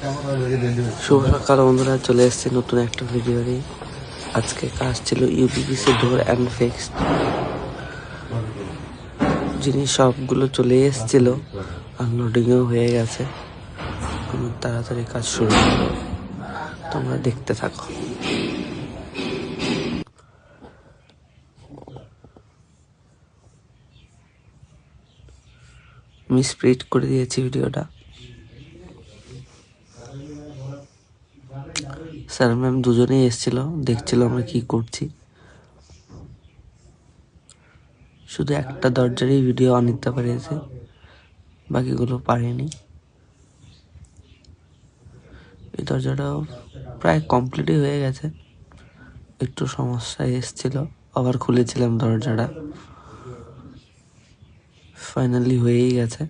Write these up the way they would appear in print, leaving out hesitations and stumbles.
শুভ সকাল বন্ধুরা, চলে এসেছি নতুন একটা ভিডিও নিয়ে। আজকে কাজ ছিল ইউপিপিসি ডোর অ্যান্ড ফিক্সড। জিনিস সবগুলো চলে এসেছিল, আনলোডিংও হয়ে গেছে। আমি তাড়াতাড়ি কাজ শুরু করবো, তোমরা দেখতে থাকো। আমি স্প্লিট করে দিয়েছি ভিডিওটা। স্যার ম্যাম দুজনেই এসেছিল, দেখছিল আমরা কি করছি। শুধু একটা দরজারই ভিডিও অন নিতে পেরেছে, বাকিগুলো পারেনি। এই দরজাটাও প্রায় কমপ্লিটই হয়ে গেছে, একটু সমস্যা এসেছিল, আবার খুলেছিলাম দরজাটা, ফাইনালি হয়েই গেছে।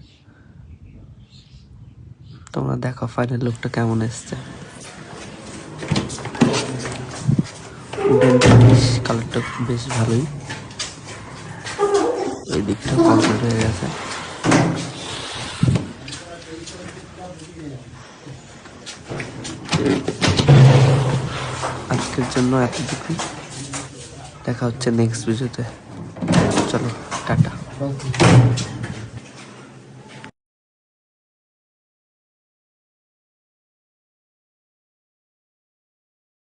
তোমরা দেখো ফাইনাল লুকটা কেমন এসছে। উডেন ফিনিশ কালারটা বেশ ভালোই। এই দিকটা কমপ্লিট হয়ে গেছে। আজকের জন্য এতটুকুই, দেখা হচ্ছে নেক্সট ভিডিওতে। চলো টাটা।